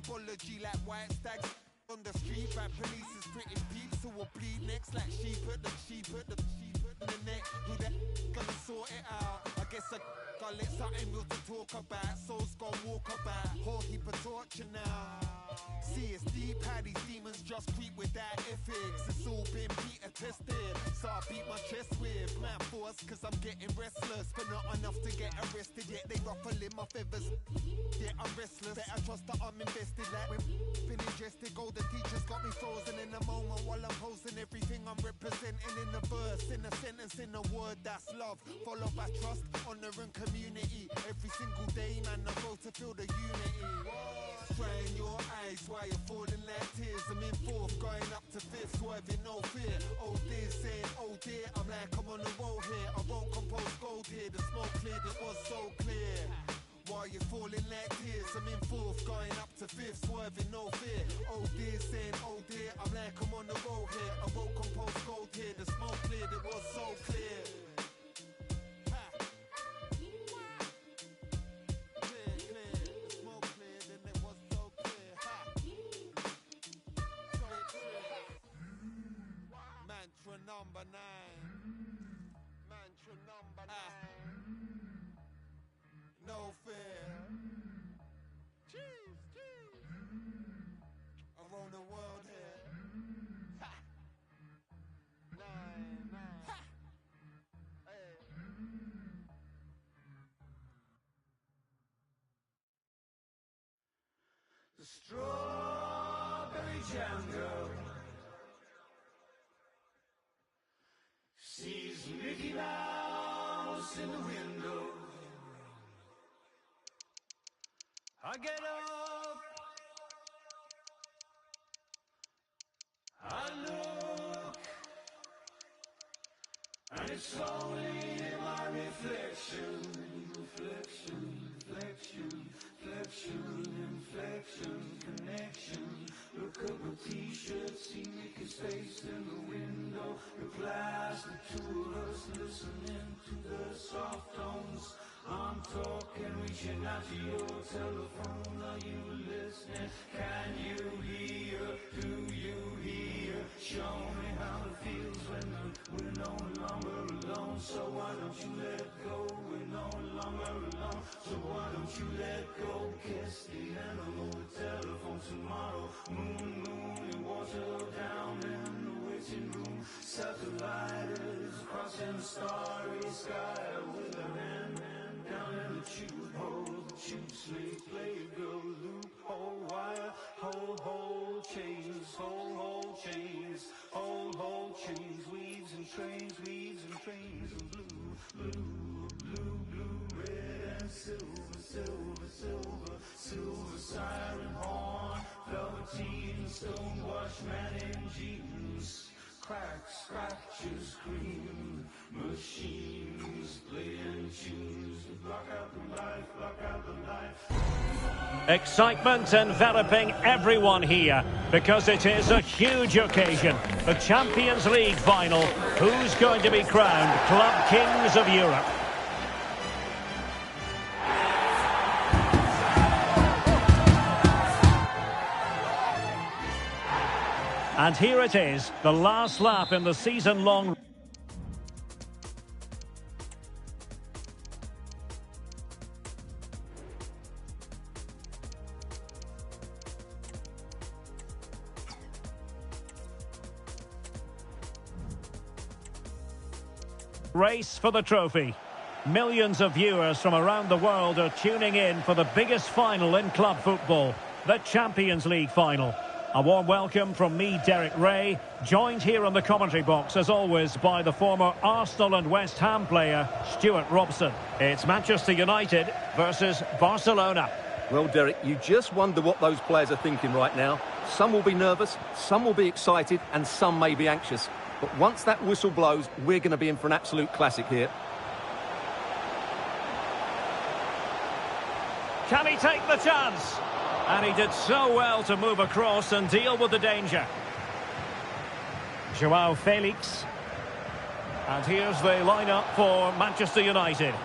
apology like white stags on the street. Bad police is pretty peeps who will bleed next like sheep at the neck. Who the gonna sort it out? I guess I got let something real to talk about. Souls gonna walk about. Whole heap of torture now. See, it's deep how these demons just creep without ethics. It's all been Peter tested, so I beat my chest with man force, cause I'm getting restless, but not enough to get arrested. Yet they ruffling my feathers. Yeah, I'm restless. Better trust that I'm invested. Like when been ingested, golden teachers got me frozen in a moment while I'm posing everything I'm representing in the verse, in a sentence, in a word. That's love, followed by trust, honor and community. Every single day, man, I go to feel the unity. Strain your eyes while you're falling like tears. I'm in fourth, going up to fifth, swerving no fear. Oh dear, saying oh dear, I'm like I'm on the roll here. I won't compose gold here. The smoke cleared, it was so clear. While you're falling like tears, I'm in fourth, going up to fifth, swerving no fear. Oh dear, saying oh dear, I'm like I'm on the roll here. I won't compose gold here. The smoke cleared, it was so clear. Number 9. Mantra number 9. No fear. Cheese, cheese. Around the world here. Ha. 9, 9. Ha. Hey. The strawberry jam girl sees Mickey Mouse in the window. I get up, I look, and it's only in my reflection, inflection, connection. Look up a t-shirt, see Mickey's face in the window. Replies the two of us listening to the soft tones. I'm talking, reaching out to your telephone. Are you listening? Can you hear? Do you hear? Show me how it feels when we're no longer alone. So why don't you let go? We're no longer alone. So why don't you let go? Kiss the handle of the telephone tomorrow. Moon, and water down in the waiting room. Satellites crossing the starry sky with a hand down in the tube hole. The tube sleep, play a girl loop, whole wire, whole chains, whole chains, whole chains, weeds and trains, and blue, red and silver, siren horn, velveteen, stonewashed man in jeans, cracks, scratches, scream, machines, playing tunes to block out the life. Excitement enveloping everyone here because it is a huge occasion. The Champions League final. Who's going to be crowned Club Kings of Europe? And here it is, the last lap in the season-long race for the trophy. Millions of viewers from around the world are tuning in for the biggest final in club football, the Champions League final. A warm welcome from me, Derek Ray, joined here on the commentary box, as always, by the former Arsenal and West Ham player, Stuart Robson. It's Manchester United versus Barcelona. Well, Derek, you just wonder what those players are thinking right now. Some will be nervous, some will be excited, and some may be anxious. But once that whistle blows, we're going to be in for an absolute classic here. Can he take the chance? And he did so well to move across and deal with the danger. Joao Felix. And here's the lineup for Manchester United.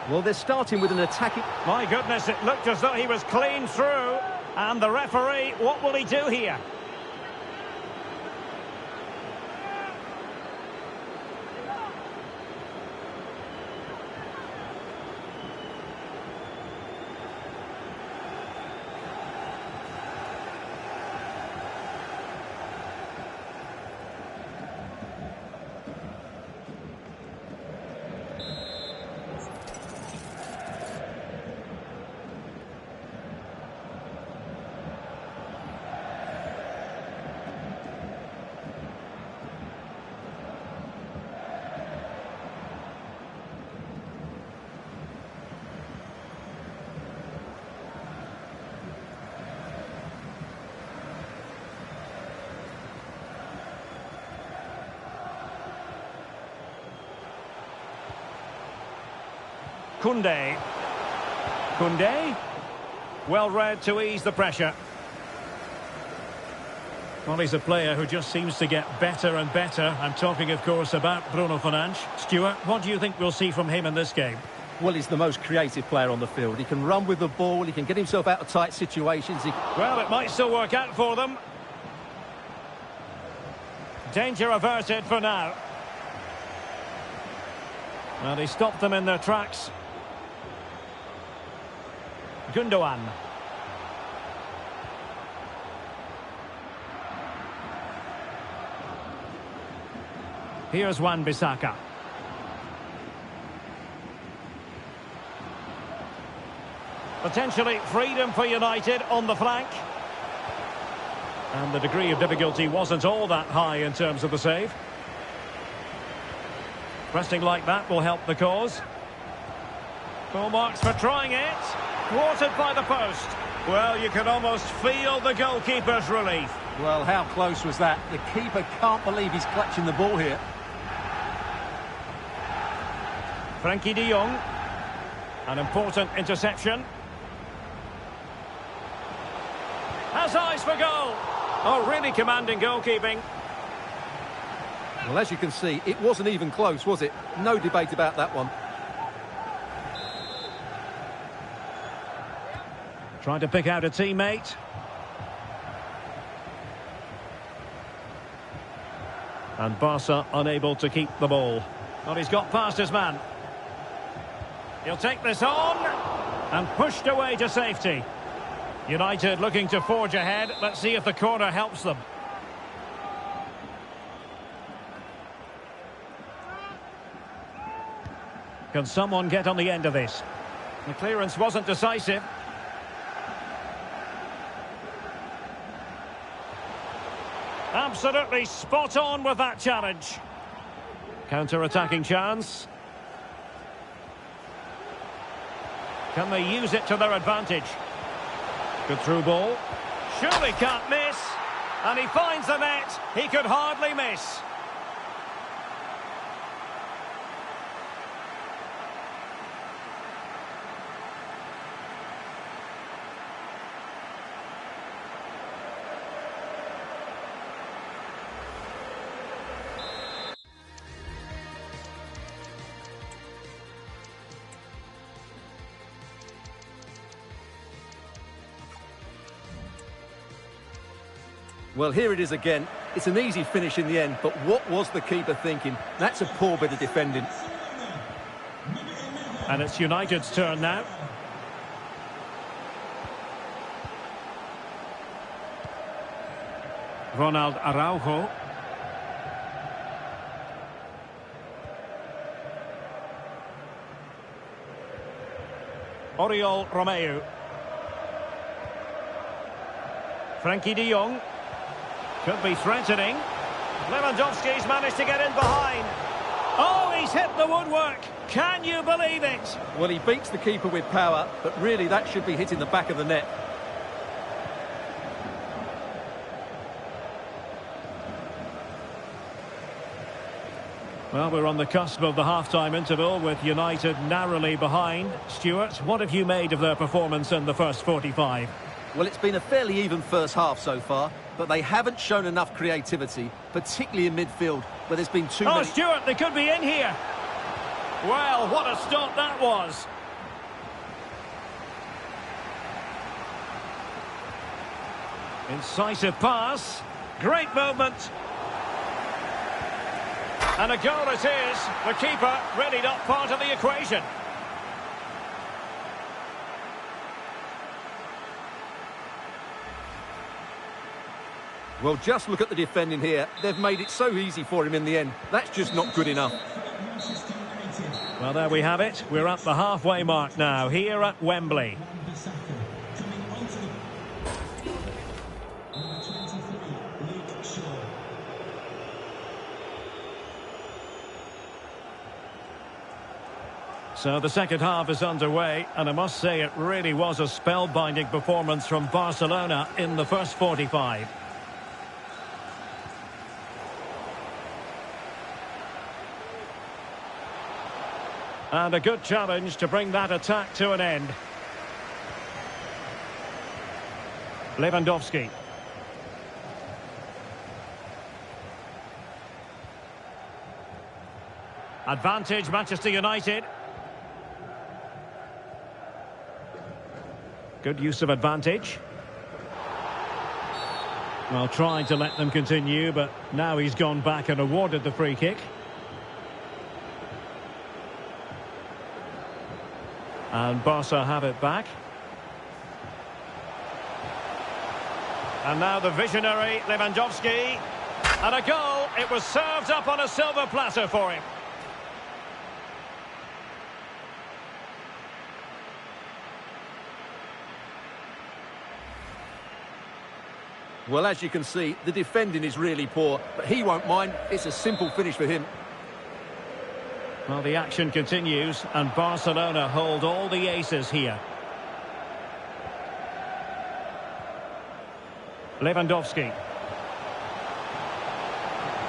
Well, they're starting with an attacking... My goodness, it looked as though he was clean through. And the referee, what will he do here? Koundé. Well read to ease the pressure. Well, he's a player who just seems to get better and better. I'm talking, of course, about Bruno Fernandes. Stuart, what do you think we'll see from him in this game? Well, he's the most creative player on the field. He can run with the ball, he can get himself out of tight situations. Well, it might still work out for them. Danger averted for now. Well, he stopped them in their tracks. Gundogan. Here's Wan-Bissaka. Potentially freedom for United on the flank. And the degree of difficulty wasn't all that high in terms of the save. Pressing like that will help the cause. Full marks for trying it. Thwarted by the post. Well, you can almost feel the goalkeeper's relief. Well, how close was that? The keeper can't believe he's clutching the ball here. Frankie de Jong. An important interception. Has eyes for goal. Oh, really commanding goalkeeping. Well, as you can see, it wasn't even close, was it? No debate about that one. Trying to pick out a teammate. And Barca unable to keep the ball. Well, he's got past his man. He'll take this on. And pushed away to safety. United looking to forge ahead. Let's see if the corner helps them. Can someone get on the end of this? The clearance wasn't decisive. Absolutely spot on with that challenge. Counter-attacking chance. Can they use it to their advantage? Good through ball. Surely can't miss. And he finds the net. He could hardly miss. Well, here it is again. It's an easy finish in the end, but what was the keeper thinking? That's a poor bit of defending. And it's United's turn now. Ronald Araujo. Oriol Romeu. Frankie de Jong. Could be threatening. Lewandowski's managed to get in behind. Oh, he's hit the woodwork. Can you believe it? Well, he beats the keeper with power, but really that should be hitting the back of the net. Well, we're on the cusp of the half-time interval with United narrowly behind. Stuart, what have you made of their performance in the first 45? Well, it's been a fairly even first half so far, but they haven't shown enough creativity, particularly in midfield, where there's been too many... Oh, Stuart, they could be in here. Well, what a stop that was. Incisive pass. Great movement. And a goal it is. The keeper really not part of the equation. Well, just look at the defending here. They've made it so easy for him in the end. That's just not good enough. Well, there we have it. We're at the halfway mark now, here at Wembley. So the second half is underway, and I must say it really was a spellbinding performance from Barcelona in the first 45. And a good challenge to bring that attack to an end. Lewandowski. Advantage Manchester United. Good use of advantage. Well, trying to let them continue, but now he's gone back and awarded the free kick. And Barca have it back. And now the visionary Lewandowski. And a goal. It was served up on a silver platter for him. Well, as you can see, the defending is really poor, but he won't mind. It's a simple finish for him. Well, the action continues, and Barcelona hold all the aces here. Lewandowski.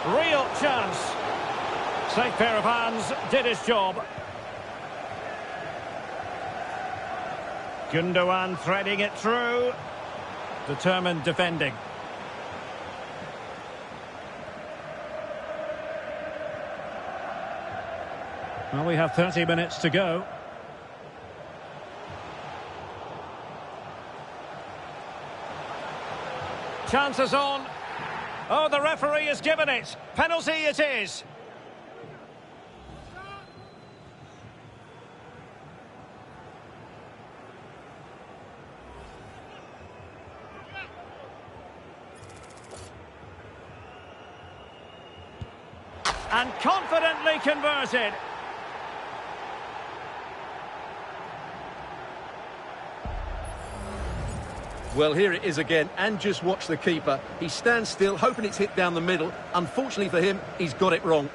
Real chance. Safe pair of hands, did his job. Gundogan threading it through. Determined defending. Well, we have 30 minutes to go. Chances on. Oh, the referee has given it. Penalty it is. And confidently converted. Well, here it is again, and just watch the keeper. He stands still, hoping it's hit down the middle. Unfortunately for him, he's got it wrong.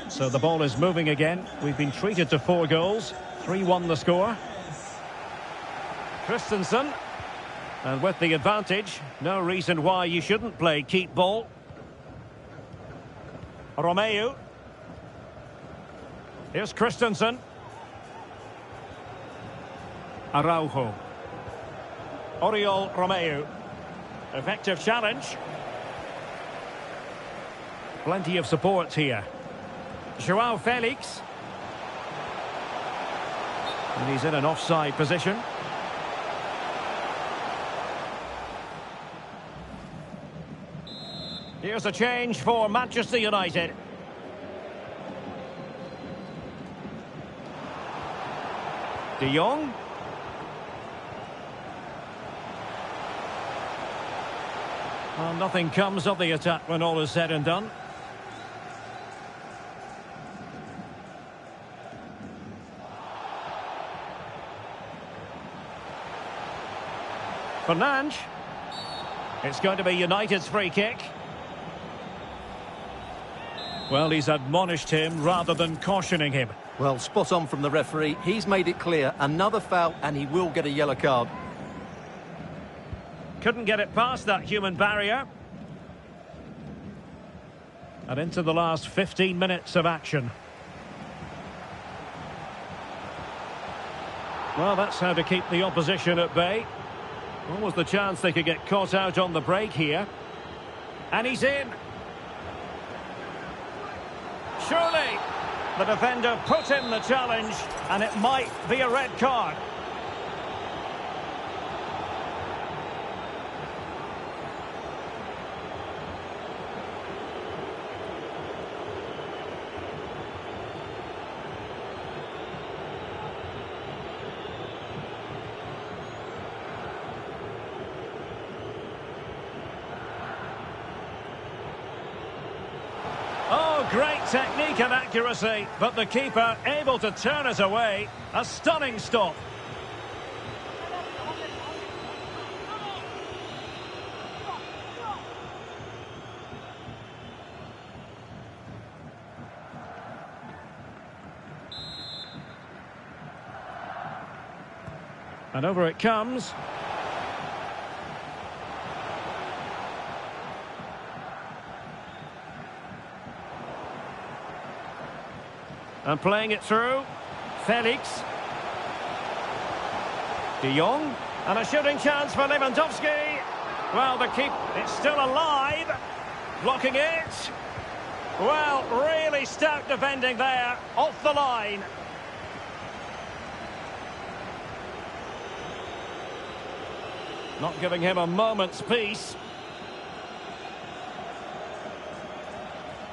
So the ball is moving again. We've been treated to 4 goals. 3-1 the score. Christensen. And with the advantage, no reason why you shouldn't play keep ball. Romeu. Here's Christensen. Araujo. Oriol Romeu. Effective challenge. Plenty of support here. Joao Felix. And he's in an offside position. Here's a change for Manchester United. De Jong. Well, nothing comes of the attack when all is said and done. Fernandes. It's going to be United's free kick. Well, he's admonished him rather than cautioning him. Well, spot on from the referee. He's made it clear. Another foul and he will get a yellow card. Couldn't get it past that human barrier. And into the last 15 minutes of action. Well, that's how to keep the opposition at bay. What was the chance they could get caught out on the break here? And he's in. Surely. The defender put in the challenge, and it might be a red card. Oh, great technique and accuracy, but the keeper able to turn it away. A stunning stop. And over it comes. And playing it through. Felix. De Jong. And a shooting chance for Lewandowski. Well, the keeper, it's still alive. Blocking it. Well, really stout defending there. Off the line. Not giving him a moment's peace.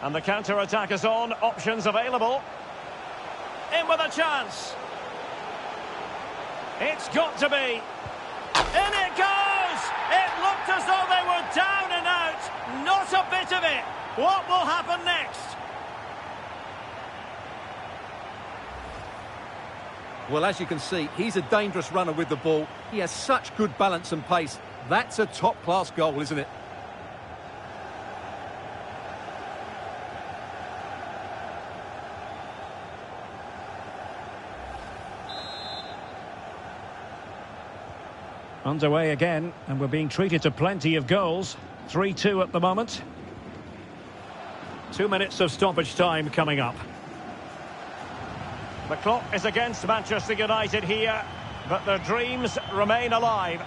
And the counter-attack is on. Options available. In with a chance. It's got to be. In it goes! It looked as though they were down and out. Not a bit of it. What will happen next? Well, as you can see, he's a dangerous runner with the ball. He has such good balance and pace. That's a top-class goal, isn't it? Underway again, and we're being treated to plenty of goals. 3-2 at the moment. 2 minutes of stoppage time coming up. The clock is against Manchester United here, but their dreams remain alive.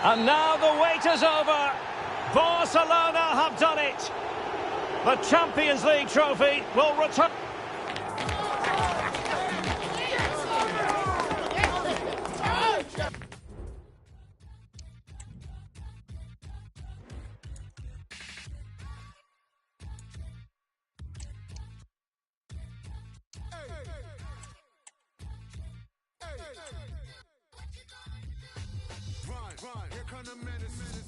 And now the wait is over. Barcelona have done it. The Champions League trophy will return. Run, here come the menaces.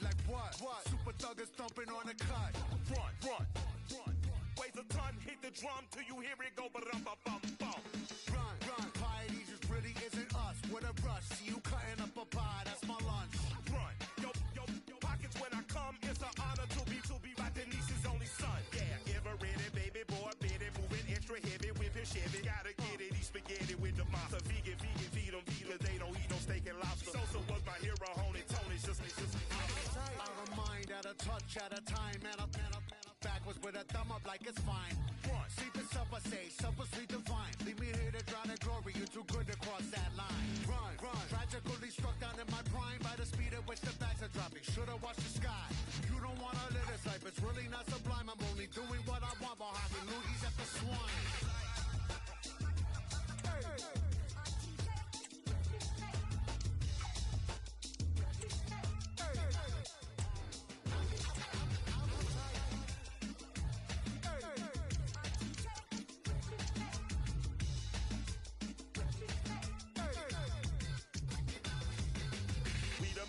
Like what? Super thug is thumping on the cut. Run. Waste of time, hit the drum till you hear it go. Run. Piety just really isn't us. With a rush, see you cutting up a pie. That's my lunch. Run. Yo, pockets when I come. It's an honor to be right. Denise's only son. Yeah, ever ready, baby boy, baby moving extra heavy with his Chevy. Gotta get it, eat spaghetti with the monster. Vegan, feed them, they don't eat no steak and lobster. Sosa was my hero, homie, Tony's just I remind at a touch at a time, man up, backwards with a thumb up like it's fine. Sleep is supper, say, supper sweet divine. Leave me here to drown in glory, you're too good to cross that line. Run. Tragically struck down in my prime by the speed at which the bags are dropping. Should've watched the sky. You don't wanna live this life, it's really not sublime. I'm only doing what I want while having loogies at the swine.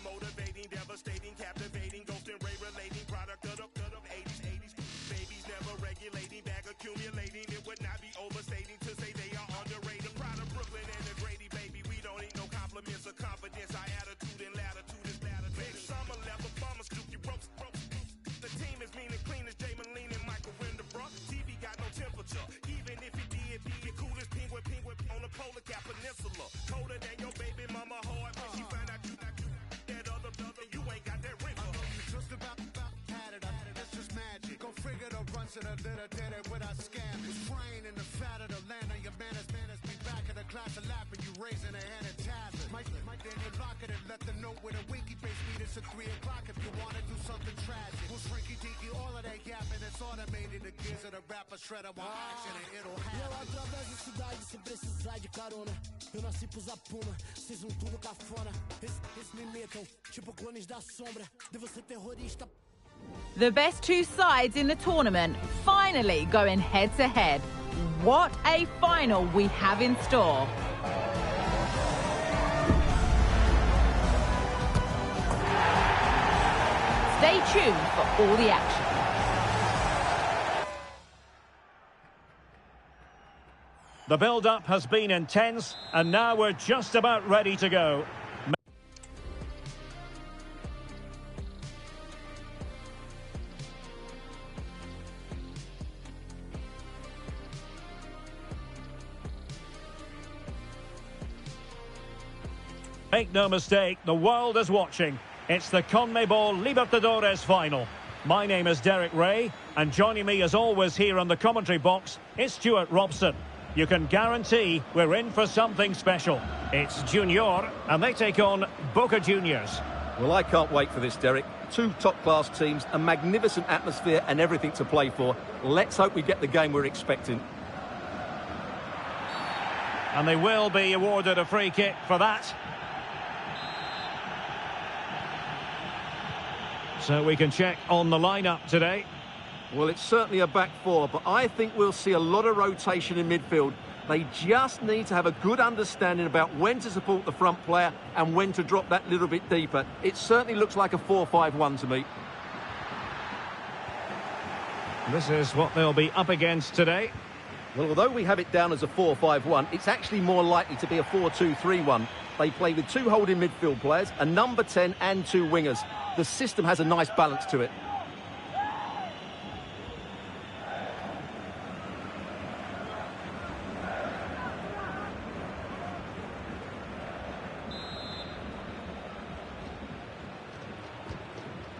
Motivating, devastating, captivating, ghost and ray relating, product of the 80s. Babies never regulating, bag accumulating. It would not be overstating to say they are underrated. Proud of Brooklyn and the Grady, baby. We don't need no compliments or confidence. Our attitude and latitude is latitude. Big summer level bombers, Dookie ropes. The team is mean and clean as Jay Moline and Michael Renderbrook. TV got no temperature, even if it did be the coolest penguin on the Polar Cap Peninsula. Colder than your baby mama hard when she find out you that other brother, you ain't got that ring. Just about had it, that's just magic. Go figure the runs to the little did it without scam. Was trained in the fat of the land of your manners be back in the class of laughing, you raising a hand and tapping. Mike, then you lock it and let them know with a winky face meet. It's at 3 o'clock if you wanna do something. something tragic. Who's freaky deaky, all of that yapping, it's automated. The gears of the rapper shredder more action and it'll happen. Eu atravesso cidade se precisar de carona. Eu nasci pros apuma, vocês um tudo cafona. Eles me imitam, tipo clones da sombra. Devo ser terrorista. The best two sides in the tournament finally going head-to-head. What a final we have in store. Stay tuned for all the action. The build-up has been intense, and now we're just about ready to go. Make no mistake, the world is watching. It's the CONMEBOL Libertadores final. My name is Derek Ray, and joining me as always here on the commentary box is Stuart Robson. You can guarantee we're in for something special. It's Junior, and they take on Boca Juniors. Well, I can't wait for this, Derek. Two top-class teams, a magnificent atmosphere and everything to play for. Let's hope we get the game we're expecting. And they will be awarded a free kick for that. So we can check on the lineup today. Well, it's certainly a back four, but I think we'll see a lot of rotation in midfield. They just need to have a good understanding about when to support the front player and when to drop that little bit deeper. It certainly looks like a 4-5-1 to me. This is what they'll be up against today. Well, although we have it down as a 4-5-1, it's actually more likely to be a 4-2-3-1. They play with two holding midfield players, a number 10 and two wingers. The system has a nice balance to it.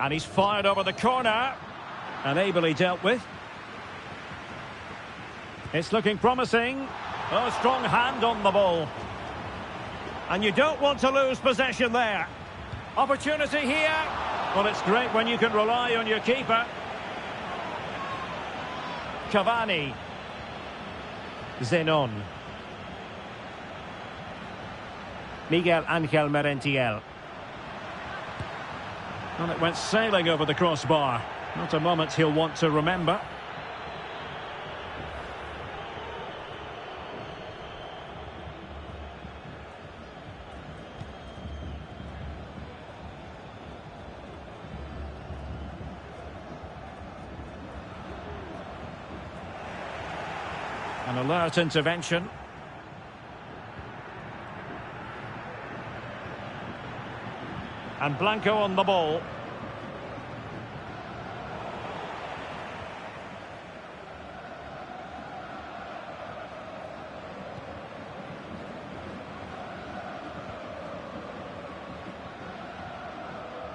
And he's fired over the corner. And ably dealt with. It's looking promising. Oh, strong hand on the ball. And you don't want to lose possession there. Opportunity here. Well, it's great when you can rely on your keeper. Cavani. Zenon. Miguel Ángel Merentiel. And it went sailing over the crossbar. Not a moment he'll want to remember. An alert intervention. And Blanco on the ball.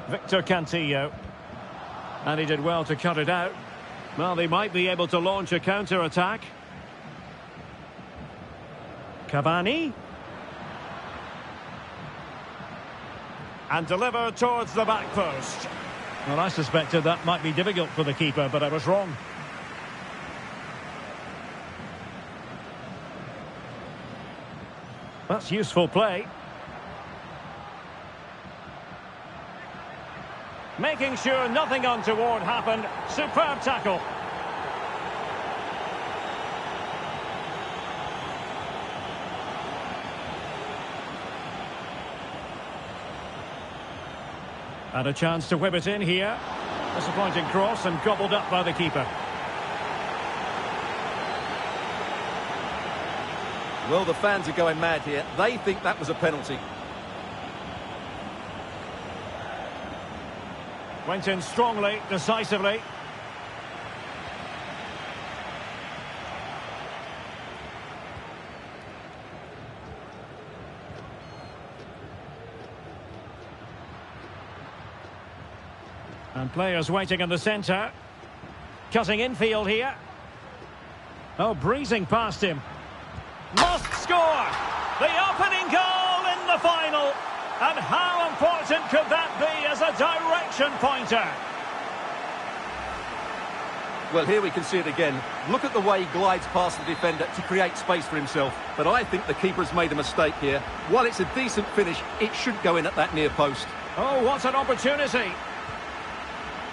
Victor Cantillo. And he did well to cut it out. Well, they might be able to launch a counter-attack. Cavani. And deliver towards the back post. Well, I suspected that might be difficult for the keeper, but I was wrong. That's useful play. Making sure nothing untoward happened. Superb tackle. And a chance to whip it in here. Disappointing cross and gobbled up by the keeper. Well, the fans are going mad here. They think that was a penalty. Went in strongly, decisively. And players waiting in the centre. Cutting infield here. Oh, breezing past him. Must score! The opening goal in the final. And how important could that be as a direction pointer? Well, here we can see it again. Look at the way he glides past the defender to create space for himself. But I think the keeper has made a mistake here. While it's a decent finish, it should go in at that near post. Oh, what an opportunity.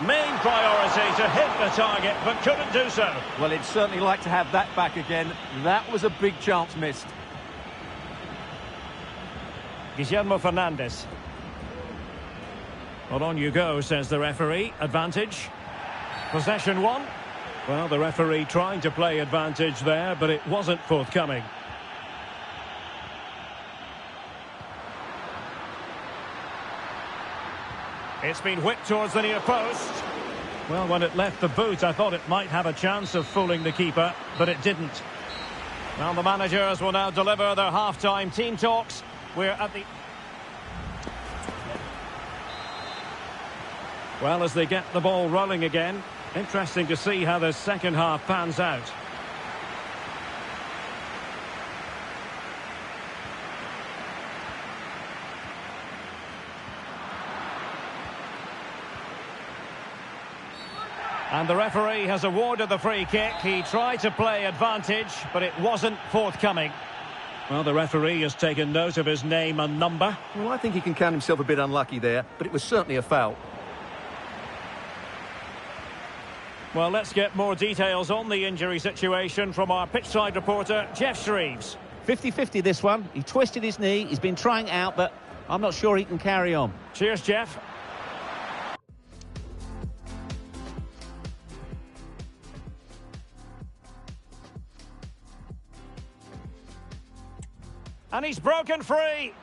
Main priority to hit the target, but couldn't do so. Well, he'd certainly like to have that back again. That was a big chance missed. Guillermo Fernandes. Well, on you go, says the referee. Advantage. Possession one. Well, the referee trying to play advantage there, but it wasn't forthcoming. It's been whipped towards the near post. Well, when it left the boot, I thought it might have a chance of fooling the keeper, but it didn't. Well, the managers will now deliver their half-time team talks. We're at the... Well, as they get the ball rolling again, interesting to see how the second half pans out. And the referee has awarded the free kick. He tried to play advantage, but it wasn't forthcoming. Well, the referee has taken note of his name and number. Well, I think he can count himself a bit unlucky there, but it was certainly a foul. Well, let's get more details on the injury situation from our pitchside reporter, Jeff Shreves. 50-50 this one. He twisted his knee. He's been trying out, but I'm not sure he can carry on. Cheers, Jeff. And he's broken free.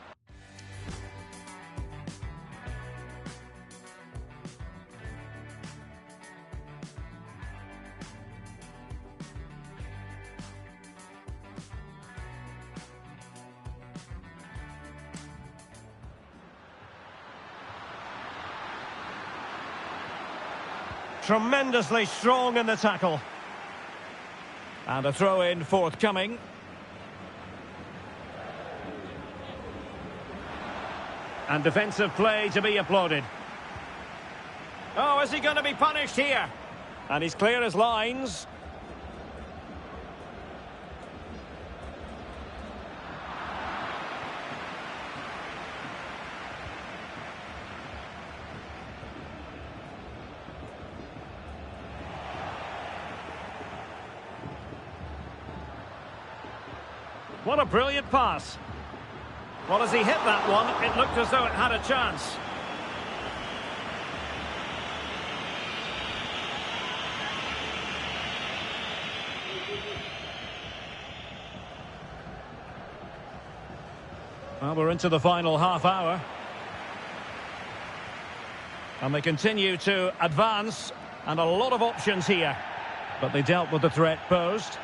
Tremendously strong in the tackle. And a throw-in forthcoming. And defensive play to be applauded. Oh, is he going to be punished here? And he's clear as lines. What a brilliant pass. Well, as he hit that one, it looked as though it had a chance. Well, we're into the final half hour. And they continue to advance, and a lot of options here. But they dealt with the threat posed.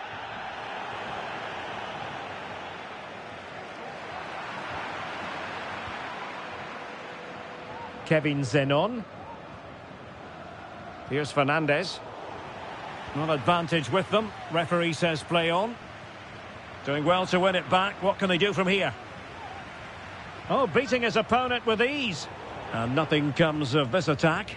Kevin Zenon. Here's Fernandes. Not advantage with them. Referee says play on. Doing well to win it back. What can they do from here? Oh, beating his opponent with ease. And nothing comes of this attack.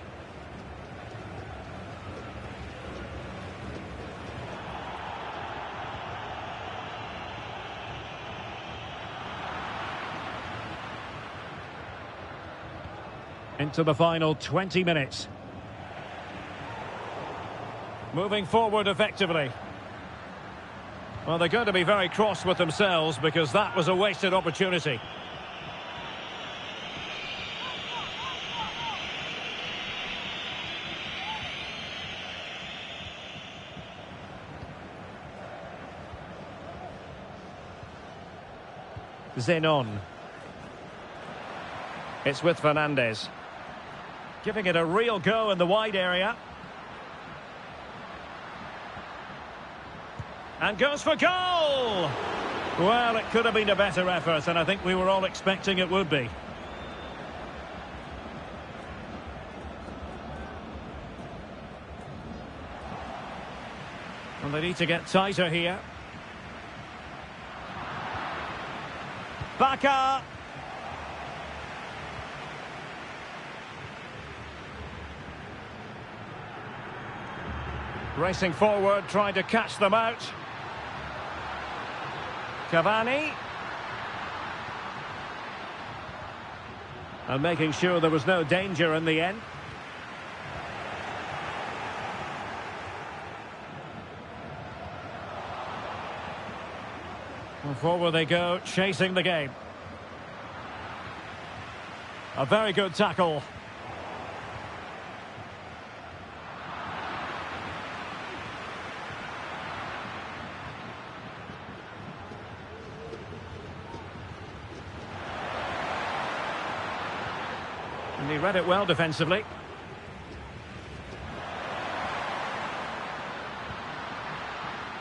Into the final 20 minutes. Moving forward effectively. Well, they're going to be very cross with themselves because that was a wasted opportunity. Zenon. It's with Fernandes. Giving it a real go in the wide area. And goes for goal! Well, it could have been a better effort, and I think we were all expecting it would be. Well, they need to get tighter here. Baka! Racing forward, trying to catch them out. Cavani. And making sure there was no danger in the end. And forward they go, chasing the game. A very good tackle. And he read it well defensively.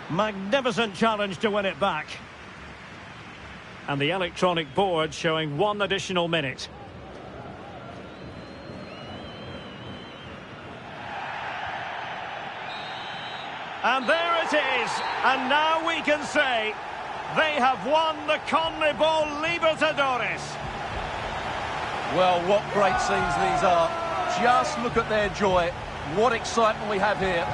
Magnificent challenge to win it back. And the electronic board showing 1 additional minute. And there it is. And now we can say they have won the CONMEBOL Libertadores. Well, what great scenes these are. Just look at their joy. What excitement we have here.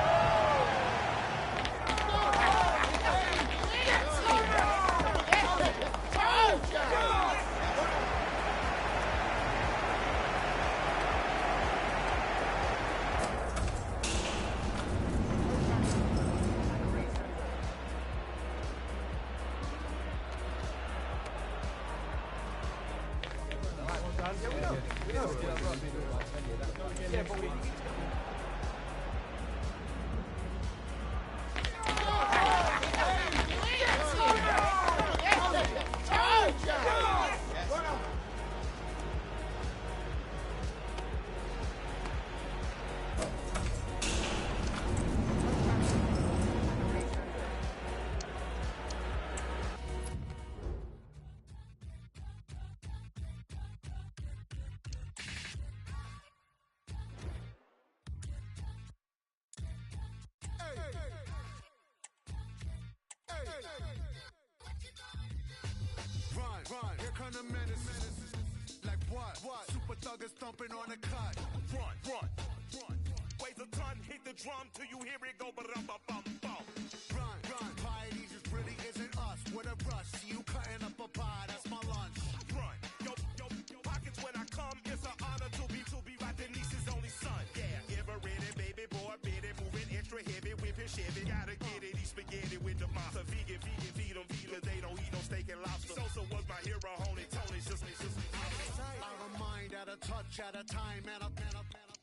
Run, here come the menaces. Like what? Super thug is thumping on the cut. Run. Weighs a ton, hit the drum till you hear it go ba-dum-ba-bum-bum. Run. Piety just really isn't us. With a rush, see you cutting up a pie, that's my lunch. Run. Yo, pockets when I come, it's an honor to be right the niece's only son. Yeah, ever ready, baby boy, bitty, moving extra heavy, whipping Chevy. Gotta get it, eat spaghetti with the monster. Vegan, feed them, cause they don't eat no steak and lobster. So was my hero, Honey Tony, just out of mind, at a touch, at a time, man up,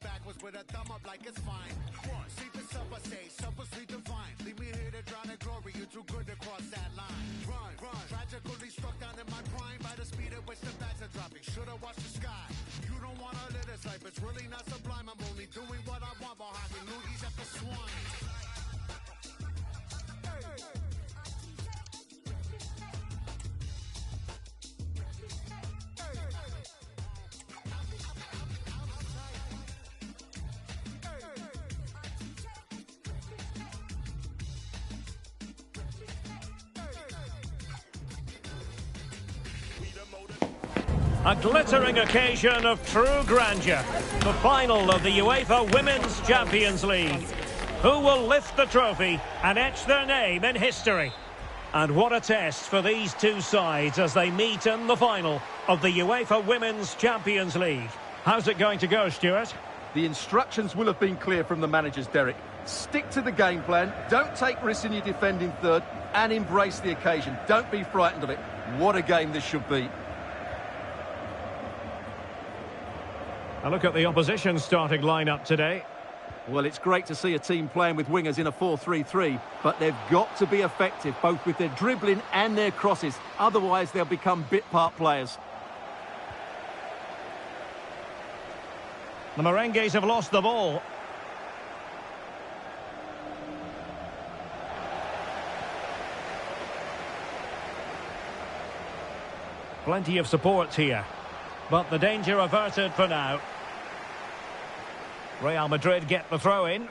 backwards with a thumb up like it's fine. See the sub, I say, selflessly divine. Leave me here to drown in glory, you're too good to cross that line. Run. Tragically struck down in my prime by the speed at which the bags are dropping. Should've watched the sky. You don't wanna live this life, it's really not sublime. I'm only doing what I want while hocking loogies at the swine. A glittering occasion of true grandeur. The final of the UEFA Women's Champions League. Who will lift the trophy and etch their name in history? And what a test for these two sides as they meet in the final of the UEFA Women's Champions League. How's it going to go, Stuart? The instructions will have been clear from the managers, Derek. Stick to the game plan, don't take risks in your defending third, and embrace the occasion. Don't be frightened of it. What a game this should be. A look at the opposition starting lineup today. Well, it's great to see a team playing with wingers in a 4-3-3, but they've got to be effective, both with their dribbling and their crosses. Otherwise, they'll become bit-part players. The Merengues have lost the ball. Plenty of support here. But the danger averted for now. Real Madrid get the throw in.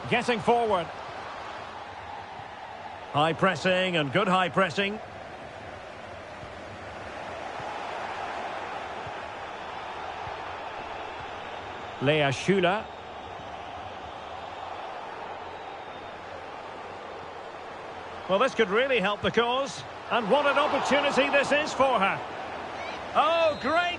Getting forward. High pressing and good high pressing. Lea Schüller. Well, this could really help the cause. And what an opportunity this is for her. Oh, great.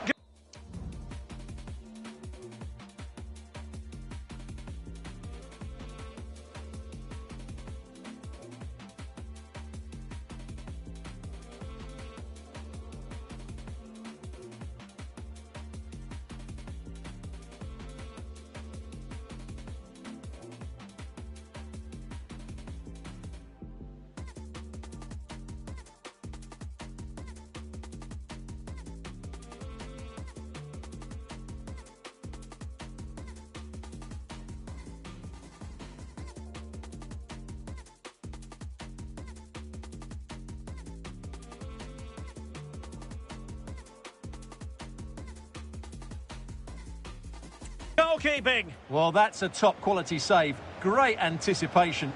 Goalkeeping. Well, that's a top quality save. Great anticipation.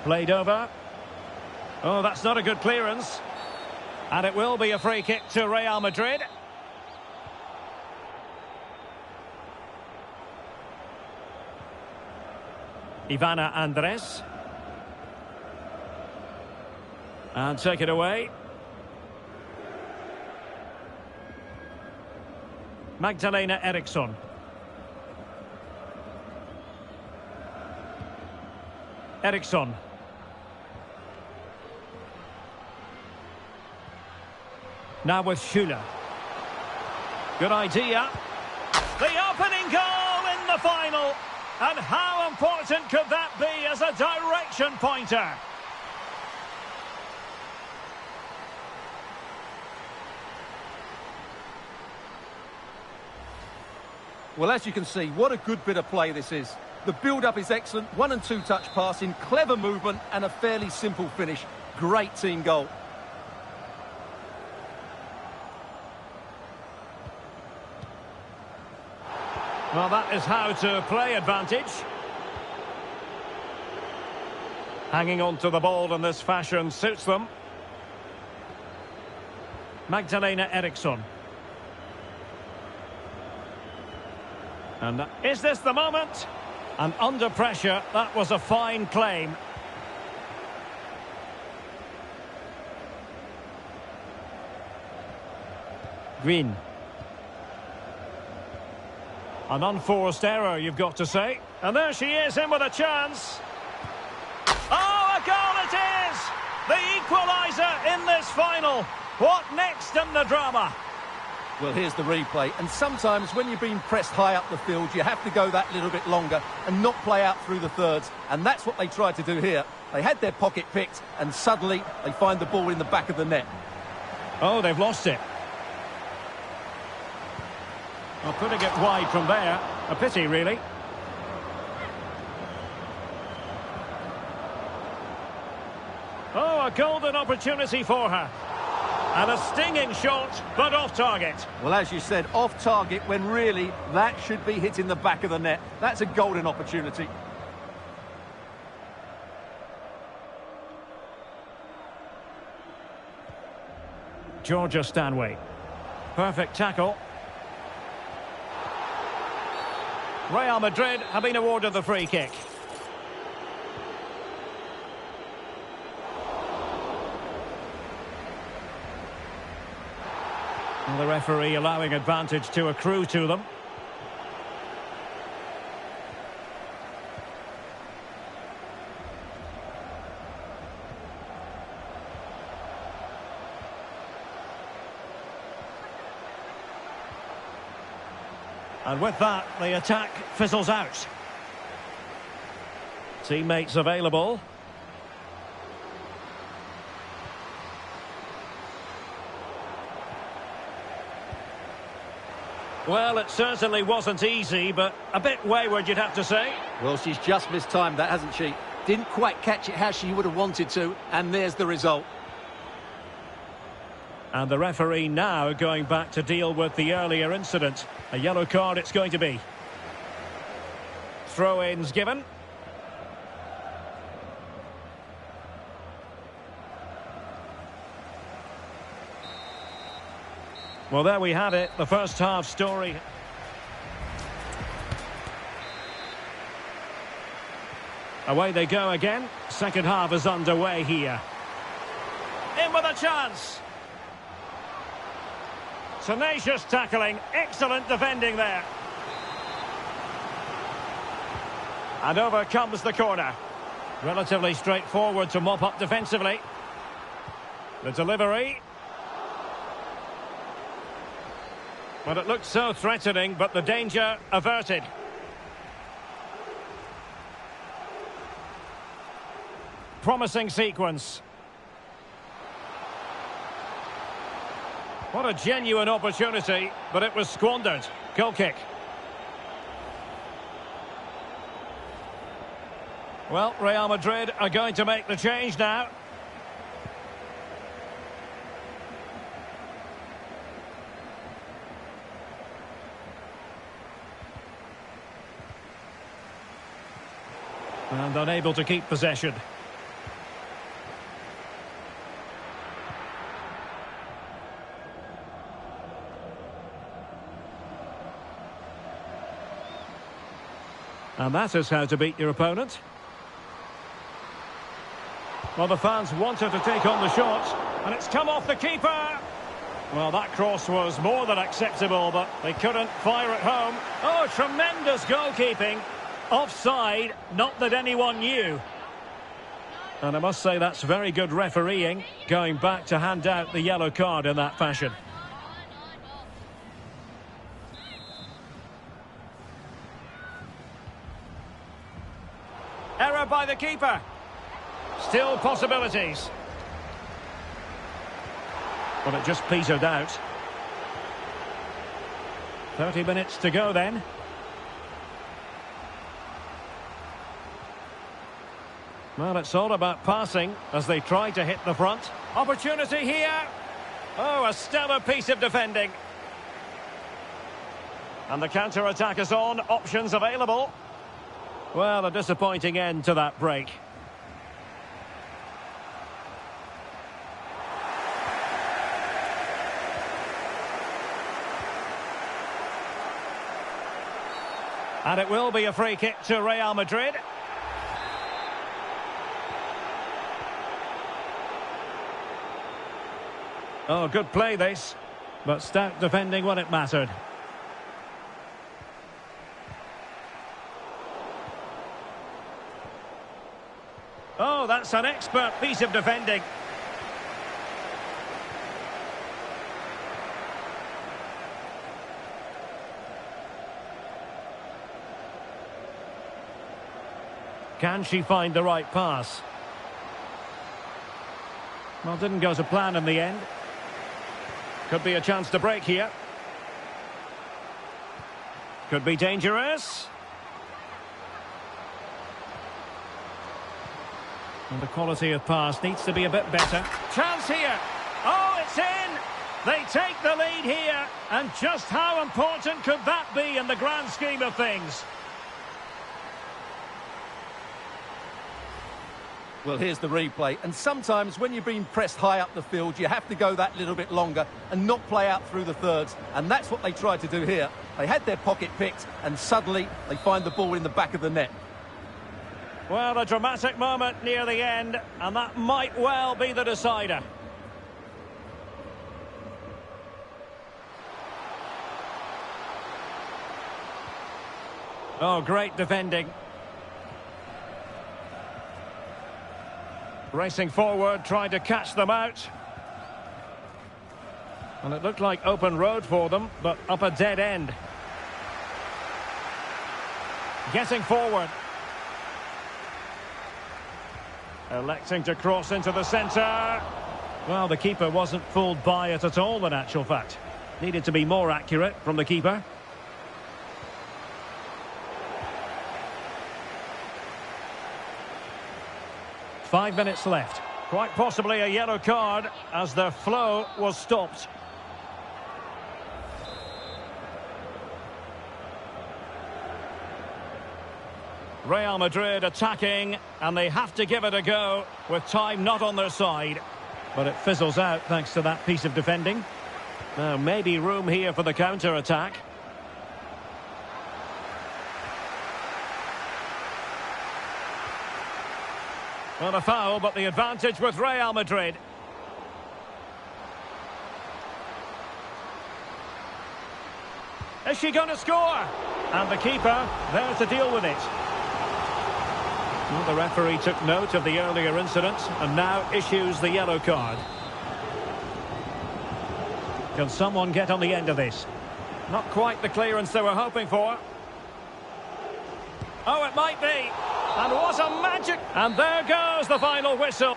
Played over. Oh, that's not a good clearance. And it will be a free kick to Real Madrid. Ivana Andres. And take it away. Magdalena Eriksson. Eriksson. Now with Schüller. Good idea. The opening goal in the final. And how important could that be as a direction pointer? Well, as you can see, what a good bit of play this is. The build-up is excellent, 1- and 2-touch passing, clever movement and a fairly simple finish. Great team goal. Well, that is how to play advantage. Hanging on to the ball in this fashion suits them. Magdalena Eriksson. And is this the moment? And under pressure, that was a fine claim. Green. An unforced error, you've got to say. And there she is, in with a chance. Oh, a goal it is! The equaliser in this final. What next in the drama? Well, here's the replay. And sometimes when you're being pressed high up the field, you have to go that little bit longer and not play out through the thirds. And that's what they tried to do here. They had their pocket picked, and suddenly they find the ball in the back of the net. Oh, they've lost it. Well, putting it wide from there. A pity, really. Oh, a golden opportunity for her. And a stinging shot, but off target. Well, as you said, off target when really that should be hitting the back of the net. That's a golden opportunity. Georgia Stanway. Perfect tackle. Real Madrid have been awarded the free kick. And the referee allowing advantage to accrue to them. And with that, the attack fizzles out. Teammates available. Well, it certainly wasn't easy, but a bit wayward, you'd have to say. Well, she's just mistimed that, hasn't she? Didn't quite catch it how she would have wanted to, and there's the result. And the referee now going back to deal with the earlier incident. A yellow card it's going to be. Throw-ins given. Well, there we had it, the first half story. Away they go again. Second half is underway here. In with a chance. Tenacious tackling. Excellent defending there. And over comes the corner. Relatively straightforward to mop up defensively. The delivery. Well, it looked so threatening, but the danger averted. Promising sequence. What a genuine opportunity, but it was squandered. Goal kick. Well, Real Madrid are going to make the change now. And unable to keep possession. And that is how to beat your opponent. Well, the fans wanted to take on the shot, and it's come off the keeper. Well, that cross was more than acceptable, but they couldn't fire it home. Oh, tremendous goalkeeping. Offside, not that anyone knew. And I must say that's very good refereeing, going back to hand out the yellow card in that fashion. Error by the keeper. Still possibilities. But it just petered out. 30 minutes to go then. Well, it's all about passing as they try to hit the front. Opportunity here. Oh, a stellar piece of defending. And the counter-attack is on. Options available. Well, a disappointing end to that break. And it will be a free kick to Real Madrid. Oh, good play this, but stout defending when it mattered. Oh, that's an expert piece of defending. Can she find the right pass? Well, didn't go to plan in the end. Could be a chance to break here. Could be dangerous. And the quality of pass needs to be a bit better. Chance here. Oh, it's in. They take the lead here. And just how important could that be in the grand scheme of things? Well, here's the replay. And sometimes when you're being pressed high up the field, you have to go that little bit longer and not play out through the thirds. And that's what they tried to do here. They had their pocket picked and suddenly they find the ball in the back of the net. Well, a dramatic moment near the end, and that might well be the decider. Oh, great defending. Racing forward, trying to catch them out. And it looked like open road for them, but up a dead end. Getting forward. Electing to cross into the centre. Well, the keeper wasn't fooled by it at all, in actual fact. Needed to be more accurate from the keeper. Five minutes left. Quite possibly a yellow card as their flow was stopped. Real Madrid attacking, and they have to give it a go with time not on their side. But it fizzles out thanks to that piece of defending. Now, maybe room here for the counter-attack. Well, a foul, but the advantage with Real Madrid. Is she going to score? And the keeper there to deal with it. Well, the referee took note of the earlier incident and now issues the yellow card. Can someone get on the end of this? Not quite the clearance they were hoping for. Oh, it might be. And what a magic... And there goes the final whistle.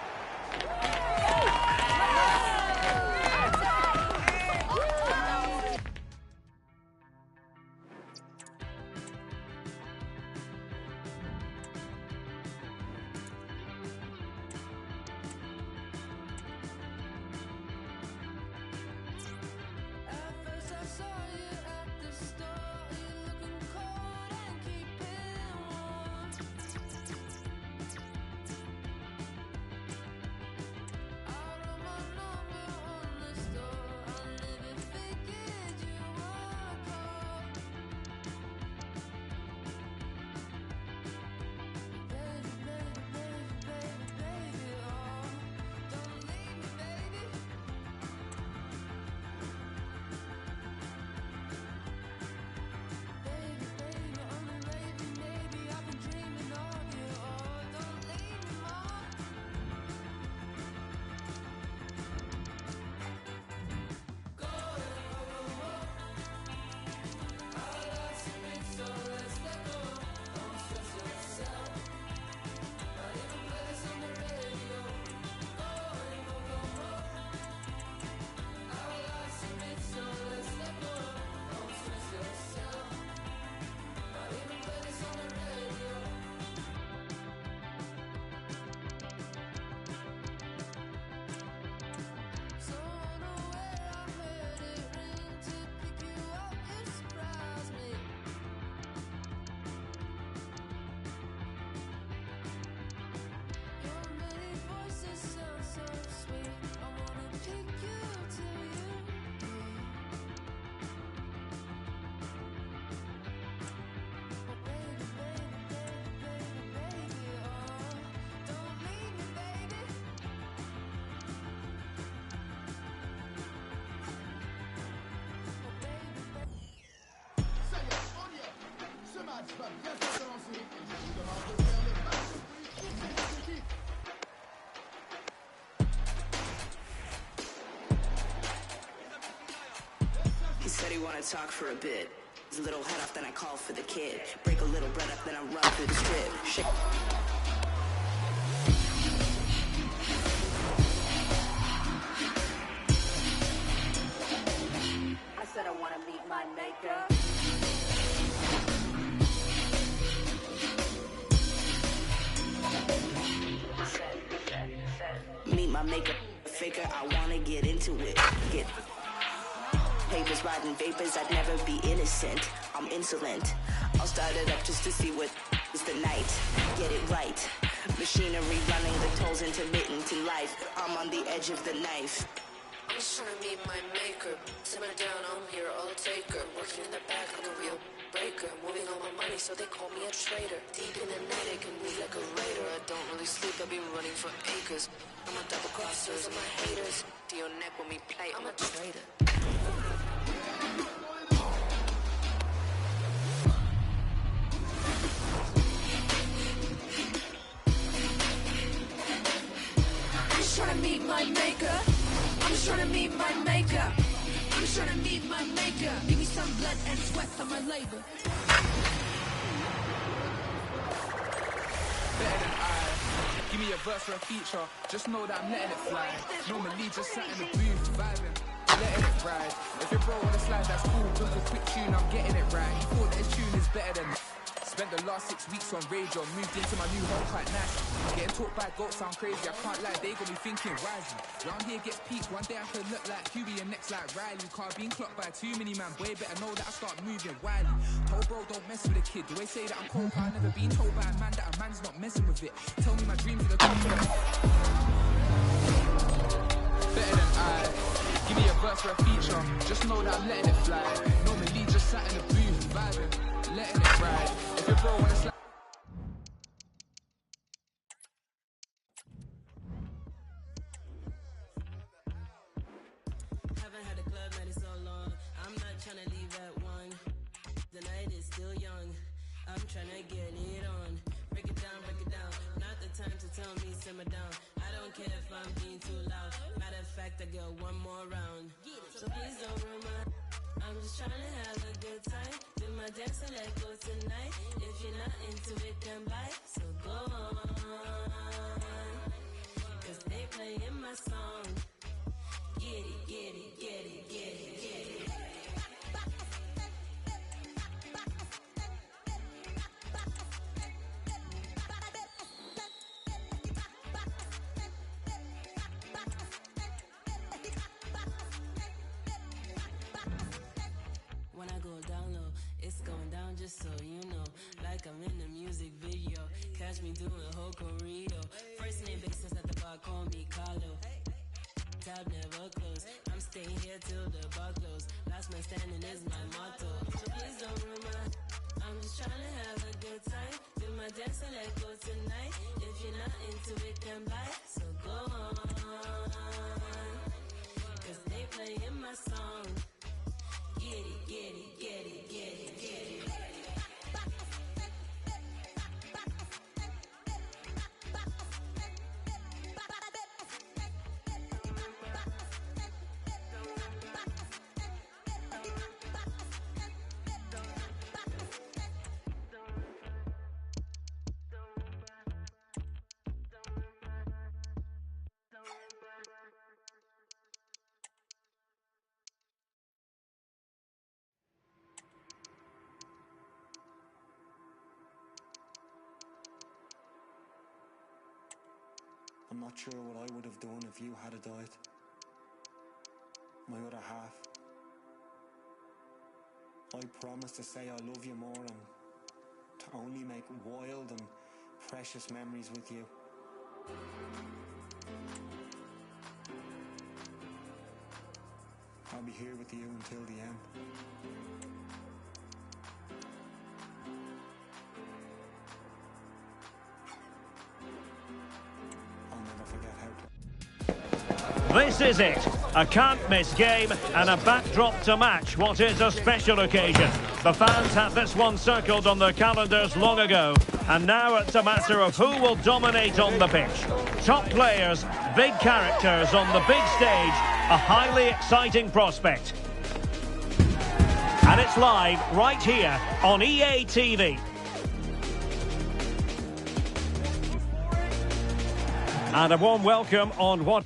He said he wanted to talk for a bit. His little head off, then I call for the kid. Break a little bread up, then I run through the strip. Shake. I said I want to meet my maker. Meet my maker. Figure I want to get into it. Get papers, riding vapors, I'd never be innocent. I'm insolent. I'll start it up just to see what is the night. Get it right. Machinery running the tolls intermittent to life. I'm on the edge of the knife. I'm just trying to meet my maker. Simmer down, I'm here, I'll take her. Working in the back like a real breaker. Moving all my money, so they call me a traitor. Deep in the night, they can move like a raider. I don't really sleep, I've been running for acres. I'm a double crosser, of my haters. To your neck when we play, I'm a traitor. I'm just trying to meet my maker. I'm just trying to meet my maker. I'm just trying to meet my maker. Give me some blood and sweat for my labor. Better than I. Give me a verse or a feature. Just know that I'm letting it fly. Normally just sat in the booth, vibing, letting it ride. If you're bro on the slide, that's cool. Just a quick tune, I'm getting it right. He thought that his tune is better than. Spent the last 6 weeks on radio, moved into my new home quite nice. Getting talked by goats sound crazy, I can't lie, they got me thinking wisely. Round here gets peaked, one day I could look like Huey and next like Riley. Car being clocked by too many man, boy better know that I start moving wildly. Told bro don't mess with a kid, do they say that I'm cold, but I've never been told by a man that a man's not messing with it. Tell me my dreams are the top. Better than I. Give me a verse or a feature, just know that I'm letting it fly. Normally just sat in the booth, vibing, letting it ride. If you're bro when it's like I'm tryna get it on. Break it down, not the time to tell me simmer down. I don't care if I'm being too loud. Matter of fact, I get one more round. So please don't ruin my. I'm just tryna have a good time. Do my dance and let go tonight. If you're not into it, then bye. So go on. Cause they playing my song. Get it, get it, get it, get it, get it. When I go down low, it's going down just so you know. Like I'm in a music video. Catch me doing whole corrido. First name basis at the bar, call me Carlo. Tab never close. I'm staying here till the bar close. Last man standing is my motto. So please don't ruin my. I'm just trying to have a good time. Do my dance and let go tonight. If you're not into it, then bye. So go on. Cause they playing my song. Get it, get it, get it, get it, get it. I'm not sure what I would have done if you had died. My other half. I promise to say I love you more and to only make wild and precious memories with you. I'll be here with you until the end. This is it, a can't-miss game and a backdrop to match what is a special occasion. The fans had this one circled on their calendars long ago, and now it's a matter of who will dominate on the pitch. Top players, big characters on the big stage, a highly exciting prospect. And it's live right here on EA TV. And a warm welcome on what...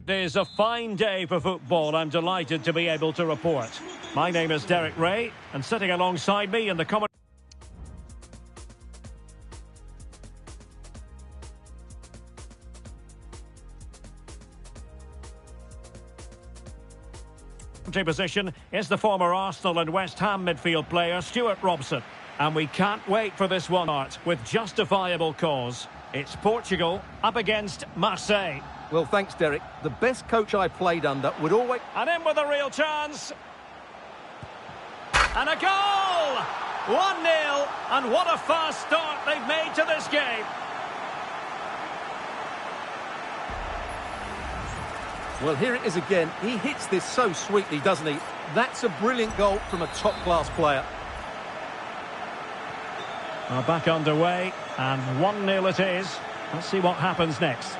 It is a fine day for football, I'm delighted to be able to report. My name is Derek Ray, and sitting alongside me in the commentary position is the former Arsenal and West Ham midfield player Stuart Robson. And we can't wait for this one, Art, with justifiable cause. It's Portugal up against Marseille. Well, thanks, Derek. The best coach I played under would always... And in with a real chance. And a goal! 1-0, and what a fast start they've made to this game. Well, here it is again. He hits this so sweetly, doesn't he? That's a brilliant goal from a top-class player. Well, back underway, and 1-0 it is. Let's see what happens next.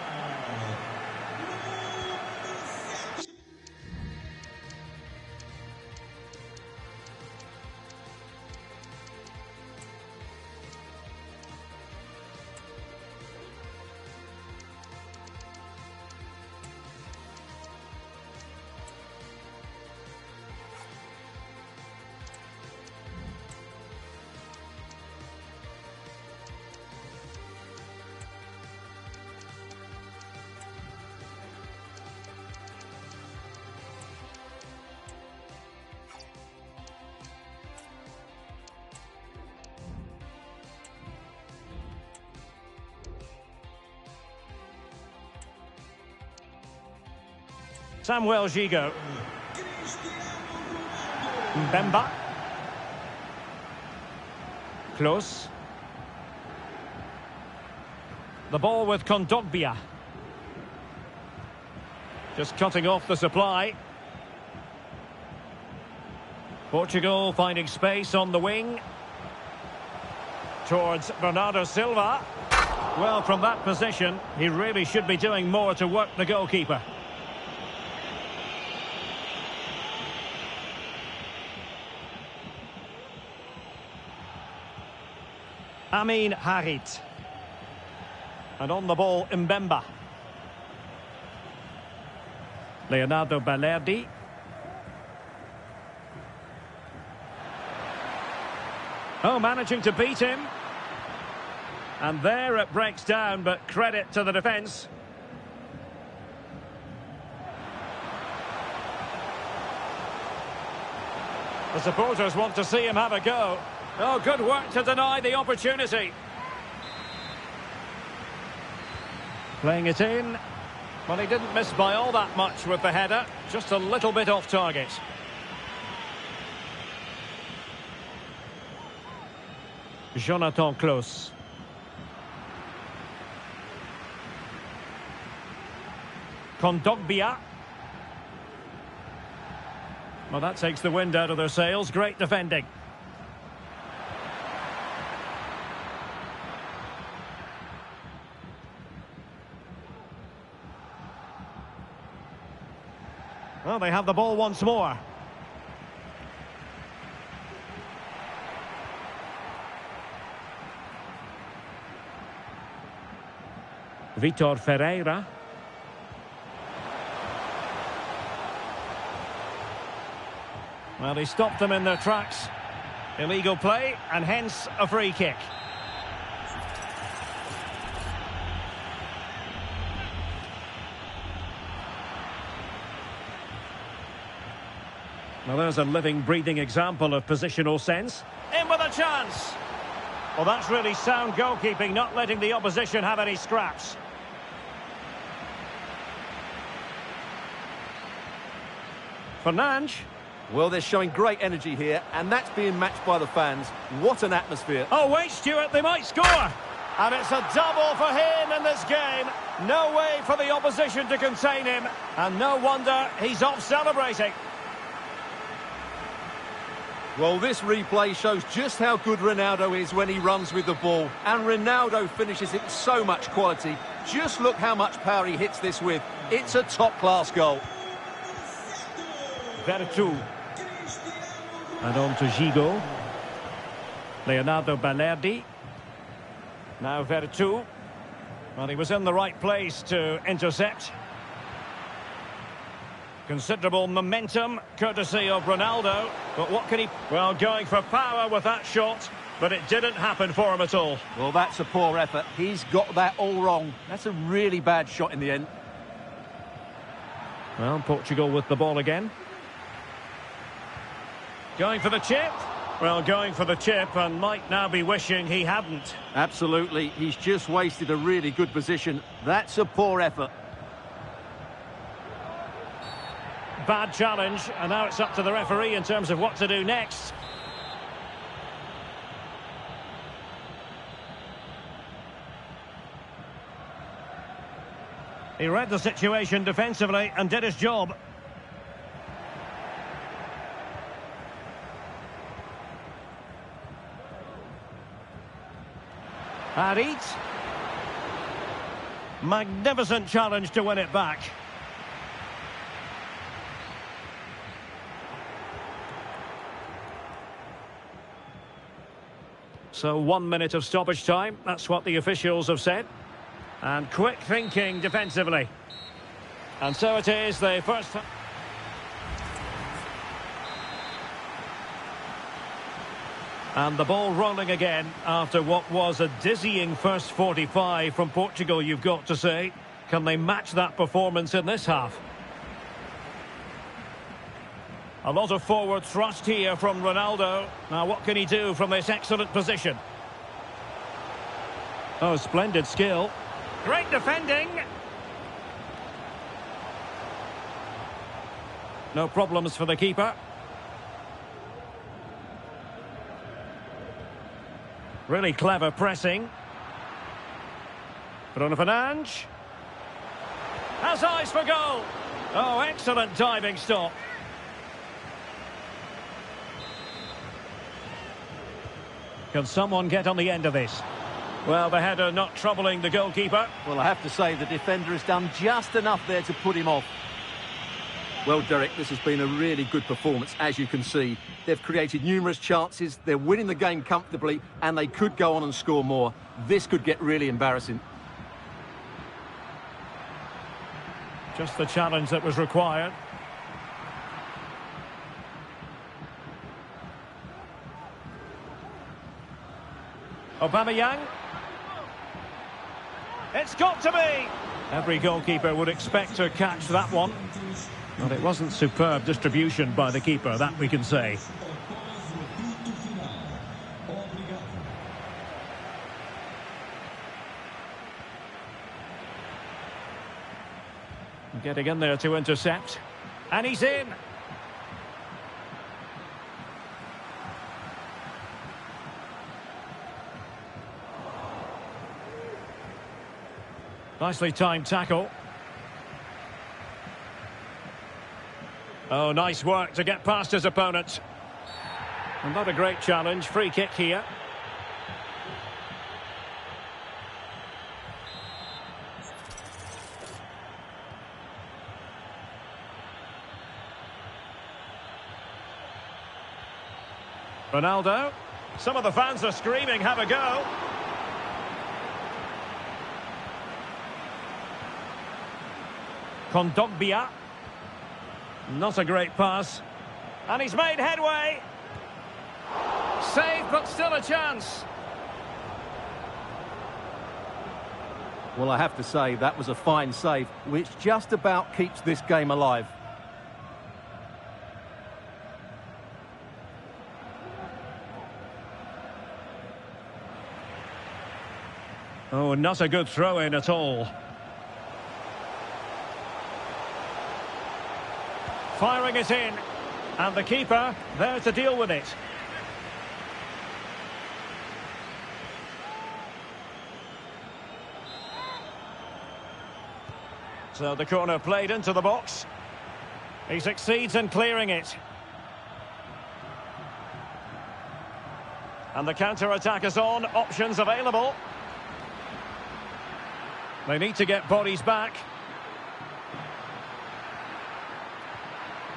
Samuel Gigot. Mbemba. Close. The ball with Kondogbia. Just cutting off the supply. Portugal finding space on the wing. Towards Bernardo Silva. Well, from that position, he really should be doing more to work the goalkeeper. Amin Harit. And on the ball, Mbemba. Leonardo Balerdi. Oh, managing to beat him. And there it breaks down, but credit to the defence. The supporters want to see him have a go. Oh, good work to deny the opportunity. Playing it in. Well, he didn't miss by all that much with the header. Just a little bit off target. Jonathan Klaus. Kondogbia. Well, that takes the wind out of their sails. Great defending. Well, they have the ball once more. Vitor Ferreira. Well, he stopped them in their tracks. Illegal play, and hence a free kick. Well, there's a living, breathing example of positional sense. In with a chance. Well, that's really sound goalkeeping, not letting the opposition have any scraps. Fernandes. Well, they're showing great energy here, and that's being matched by the fans. What an atmosphere. Oh, wait, Stuart, they might score. And it's a double for him in this game. No way for the opposition to contain him. And no wonder he's off celebrating. Well, this replay shows just how good Ronaldo is when he runs with the ball. And Ronaldo finishes it with so much quality. Just look how much power he hits this with. It's a top-class goal. Vertu. And on to Gigot. Leonardo Balerdi. Now Vertu. Well, he was in the right place to intercept. Considerable momentum, courtesy of Ronaldo. But what can he... Well, going for power with that shot, but it didn't happen for him at all. Well, that's a poor effort. He's got that all wrong. That's a really bad shot in the end. Well, Portugal with the ball again. Going for the chip. Well, going for the chip and might now be wishing he hadn't. Absolutely. He's just wasted a really good position. That's a poor effort. Bad challenge, and now it's up to the referee in terms of what to do next. He read the situation defensively and did his job. Harit. Magnificent challenge to win it back. So 1 minute of stoppage time, that's what the officials have said. And quick thinking defensively. And so it is, the first... And the ball rolling again after what was a dizzying first 45 from Portugal, you've got to say. Can they match that performance in this half? A lot of forward thrust here from Ronaldo. Now, what can he do from this excellent position? Oh, splendid skill. Great defending. No problems for the keeper. Really clever pressing. Bruno Fernandes. Has eyes for goal. Oh, excellent diving stop. Can someone get on the end of this? Well, the header not troubling the goalkeeper. Well, I have to say the defender has done just enough there to put him off. Well, Derek, this has been a really good performance, as you can see. They've created numerous chances, they're winning the game comfortably, and they could go on and score more. This could get really embarrassing. Just the challenge that was required. Aubameyang. It's got to be! Every goalkeeper would expect to catch that one. But it wasn't superb distribution by the keeper, that we can say. Getting in there to intercept. And he's in! Nicely timed tackle. Oh, nice work to get past his opponent. And not a great challenge. Free kick here. Ronaldo. Some of the fans are screaming, have a go. Kondogbia. Not a great pass. And he's made headway. Save, but still a chance. Well, I have to say, that was a fine save, which just about keeps this game alive. Oh, not a good throw-in at all. Firing it in. And the keeper there to deal with it. So the corner played into the box. He succeeds in clearing it. And the counter-attack is on. Options available. They need to get bodies back.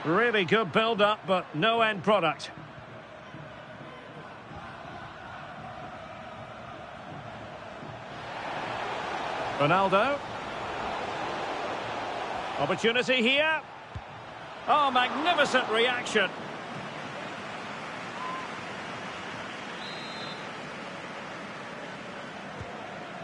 Really good build-up, but no end product. Ronaldo. Opportunity here. Oh, magnificent reaction.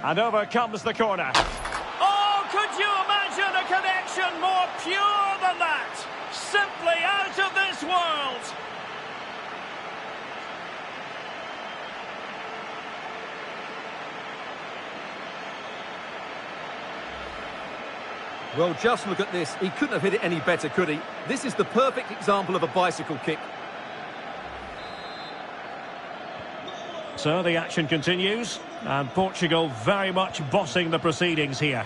And over comes the corner. Oh, could you imagine a connection more pure than that? Simply out of this world. Well, just look at this. He couldn't have hit it any better, could he? This is the perfect example of a bicycle kick. So the action continues, and Portugal very much bossing the proceedings here.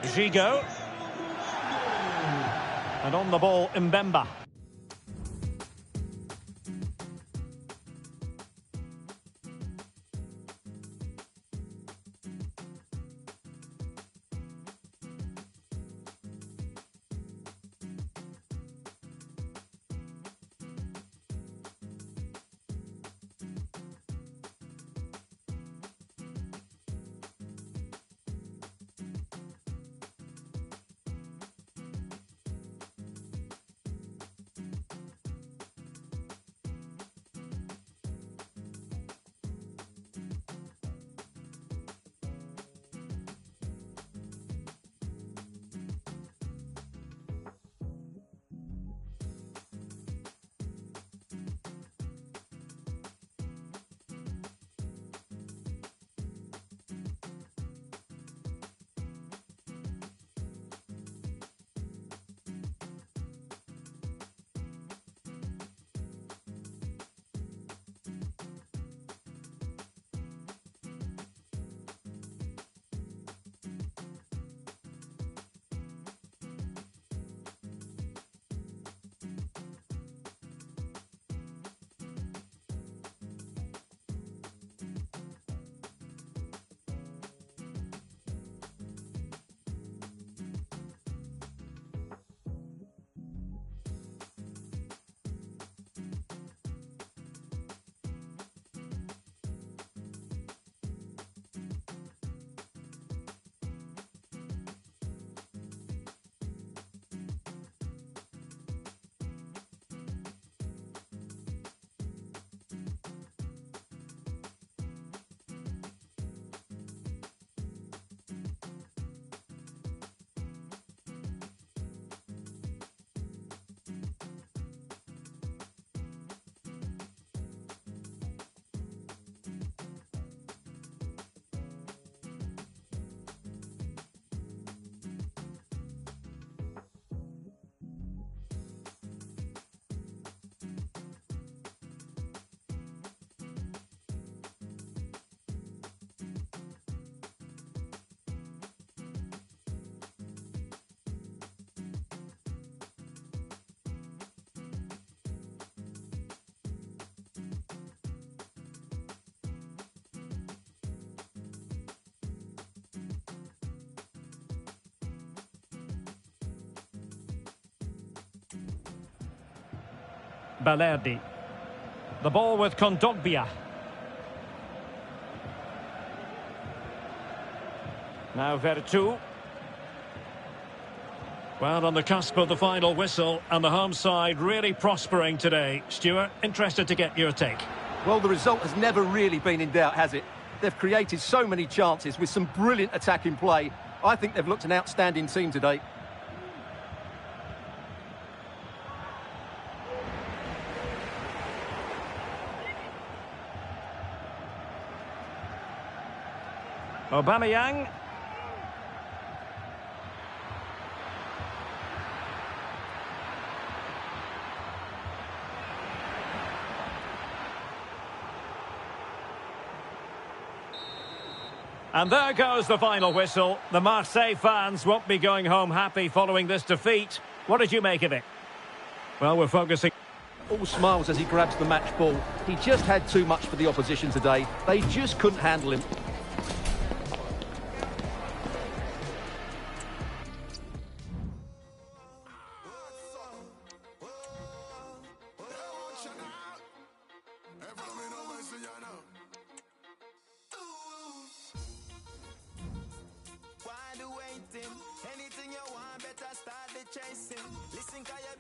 Gigo. And on the ball, Mbemba. Balerdi. The ball with Kondogbia. Now Vertu. Well, on the cusp of the final whistle, and the home side really prospering today. Stuart, interested to get your take. Well, the result has never really been in doubt, has it? They've created so many chances with some brilliant attacking play. I think they've looked an outstanding team today. Aubameyang. And there goes the final whistle. The Marseille fans won't be going home happy following this defeat. What did you make of it? Well, we're focusing. All smiles as he grabs the match ball. He just had too much for the opposition today. They just couldn't handle him. Anything you want, better start. think I